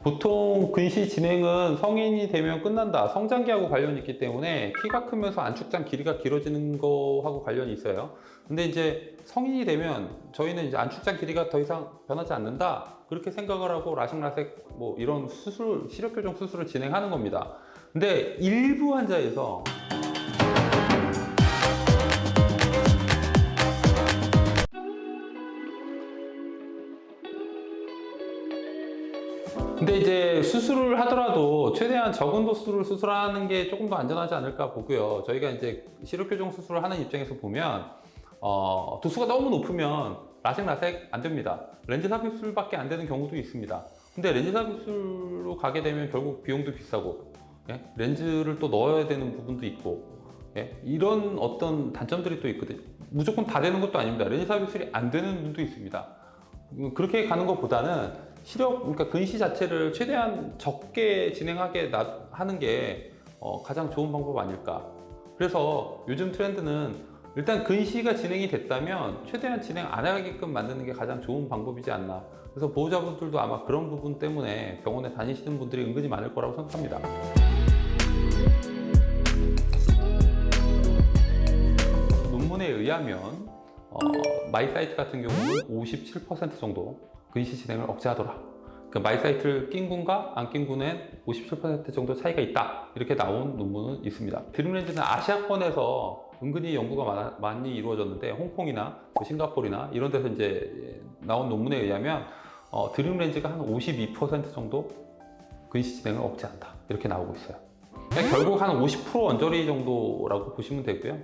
보통 근시 진행은 성인이 되면 끝난다. 성장기하고 관련이 있기 때문에 키가 크면서 안축장 길이가 길어지는 거하고 관련이 있어요. 근데 이제 성인이 되면 저희는 이제 안축장 길이가 더 이상 변하지 않는다. 그렇게 생각을 하고 라식라섹 뭐 이런 수술, 시력교정 수술을 진행하는 겁니다. 근데 일부 환자에서 근데 이제 수술을 하더라도 최대한 적은 도수를 수술하는 게 조금 더 안전하지 않을까 보고요. 저희가 이제 시력교정 수술을 하는 입장에서 보면 도수가 너무 높으면 라섹 안 됩니다. 렌즈 삽입술밖에 안 되는 경우도 있습니다. 근데 렌즈 삽입술로 가게 되면 결국 비용도 비싸고 렌즈를 또 넣어야 되는 부분도 있고 이런 어떤 단점들이 또 있거든요. 무조건 다 되는 것도 아닙니다. 렌즈 삽입술이 안 되는 분도 있습니다. 그렇게 가는 것보다는 그러니까 근시 자체를 최대한 적게 진행하게 하는 게 가장 좋은 방법 아닐까. 그래서 요즘 트렌드는 일단 근시가 진행이 됐다면 최대한 진행 안 하게끔 만드는 게 가장 좋은 방법이지 않나. 그래서 보호자분들도 아마 그런 부분 때문에 병원에 다니시는 분들이 은근히 많을 거라고 생각합니다. 논문에 의하면 마이사이트 같은 경우는 57% 정도 근시 진행을 억제하더라. 그 마이사이트를 낀 군과 안 낀 군엔 57% 정도 차이가 있다. 이렇게 나온 논문은 있습니다. 드림렌즈는 아시아권에서 은근히 연구가 많이 이루어졌는데 홍콩이나 싱가포르나 이런 데서 이제 나온 논문에 의하면 드림렌즈가 한 52% 정도 근시 진행을 억제한다. 이렇게 나오고 있어요. 결국 한 50% 언저리 정도라고 보시면 되고요.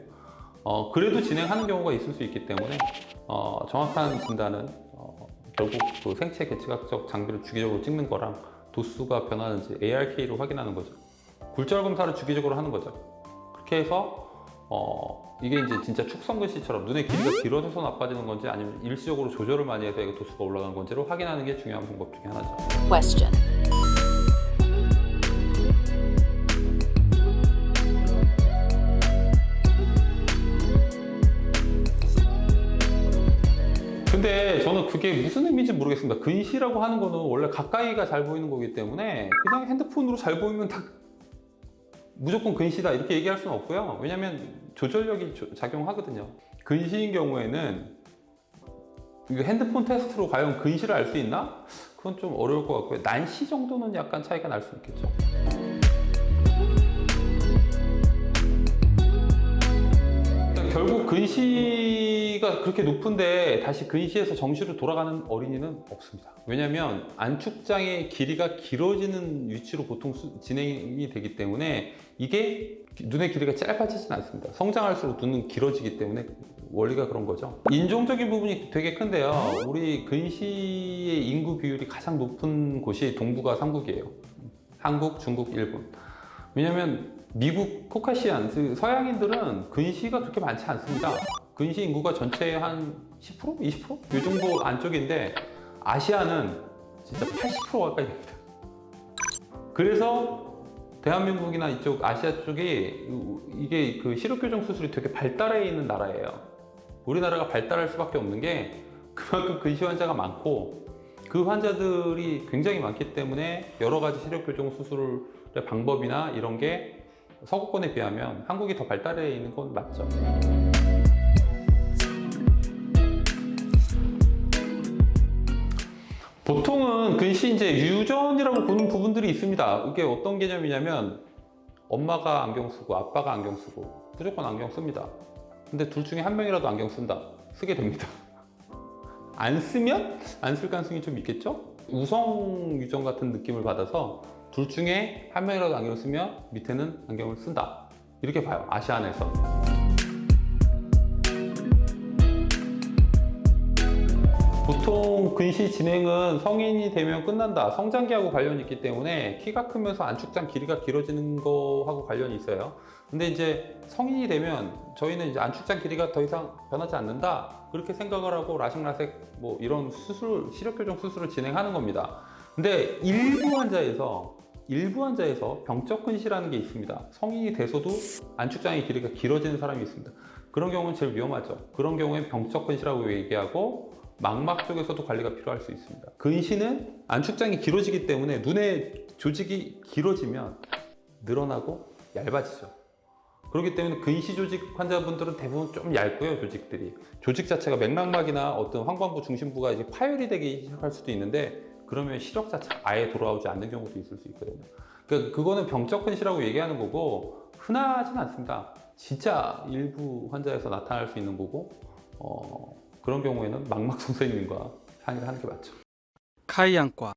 그래도 진행하는 경우가 있을 수 있기 때문에 정확한 진단은 결국 그 생체 계측학적 장비를 주기적으로 찍는 거랑 도수가 변하는지 ARK로 확인하는 거죠. 굴절 검사를 주기적으로 하는 거죠. 그렇게 해서 이게 이제 진짜 축성 근시처럼 눈의 길이가 길어져서 나빠지는 건지 아니면 일시적으로 조절을 많이 해서 이게 도수가 올라가는 건지를 확인하는 게 중요한 방법 중에 하나죠. Question. 근데 저는 그게 무슨 의미인지 모르겠습니다. 근시라고 하는 거는 원래 가까이가 잘 보이는 거기 때문에 그냥 핸드폰으로 잘 보이면 다 무조건 근시다 이렇게 얘기할 수는 없고요. 왜냐하면 조절력이 작용하거든요. 근시인 경우에는 이거 핸드폰 테스트로 과연 근시를 알 수 있나? 그건 좀 어려울 것 같고요. 난시 정도는 약간 차이가 날 수 있겠죠. 결국 근시가 그렇게 높은데 다시 근시에서 정시로 돌아가는 어린이는 없습니다. 왜냐하면 안축장의 길이가 길어지는 위치로 보통 진행이 되기 때문에 이게 눈의 길이가 짧아지진 않습니다. 성장할수록 눈은 길어지기 때문에 원리가 그런 거죠. 인종적인 부분이 되게 큰데요. 우리 근시의 인구 비율이 가장 높은 곳이 동북아 3국이에요. 한국, 중국, 일본. 왜냐면 미국 코카시안, 서양인들은 근시가 그렇게 많지 않습니다. 근시 인구가 전체의 한 10%? 20%? 이 정도 안쪽인데 아시아는 진짜 80% 가까이 됩니다. 그래서 대한민국이나 이쪽 아시아 쪽이 이게 그 시력교정 수술이 되게 발달해 있는 나라예요. 우리나라가 발달할 수밖에 없는 게 그만큼 근시 환자가 많고 그 환자들이 굉장히 많기 때문에 여러 가지 시력교정 수술의 방법이나 이런 게 서구권에 비하면 한국이 더 발달해 있는 건 맞죠. 보통은 근시 이제 유전이라고 보는 부분들이 있습니다. 이게 어떤 개념이냐면 엄마가 안경 쓰고 아빠가 안경 쓰고 무조건 안경 씁니다. 근데 둘 중에 한 명이라도 안경 쓴다. 쓰게 됩니다. 안 쓰면 안 쓸 가능성이 좀 있겠죠? 우성 유전 같은 느낌을 받아서 둘 중에 한 명이라도 안경을 쓰면 밑에는 안경을 쓴다. 이렇게 봐요. 아시안에서. 보통 근시 진행은 성인이 되면 끝난다. 성장기하고 관련이 있기 때문에 키가 크면서 안축장 길이가 길어지는 거하고 관련이 있어요. 근데 이제 성인이 되면 저희는 이제 안축장 길이가 더 이상 변하지 않는다. 그렇게 생각을 하고 라식라섹 뭐 이런 수술, 시력교정 수술을 진행하는 겁니다. 근데 일부 환자에서 병적 근시라는 게 있습니다. 성인이 돼서도 안축장의 길이가 길어지는 사람이 있습니다. 그런 경우는 제일 위험하죠. 그런 경우엔 병적 근시라고 얘기하고 망막 쪽에서도 관리가 필요할 수 있습니다. 근시는 안축장이 길어지기 때문에 눈의 조직이 길어지면 늘어나고 얇아지죠. 그렇기 때문에 근시 조직 환자분들은 대부분 좀 얇고요, 조직들이. 조직 자체가 맥락막이나 어떤 황반부 중심부가 이제 파열이 되기 시작할 수도 있는데, 그러면 시력 자체가 아예 돌아오지 않는 경우도 있을 수 있거든요. 그러니까 그거는 병적 근시라고 얘기하는 거고, 흔하진 않습니다. 진짜 일부 환자에서 나타날 수 있는 거고, 그런 경우에는 망막 선생님과 상의를 하는 게 맞죠. 카이안과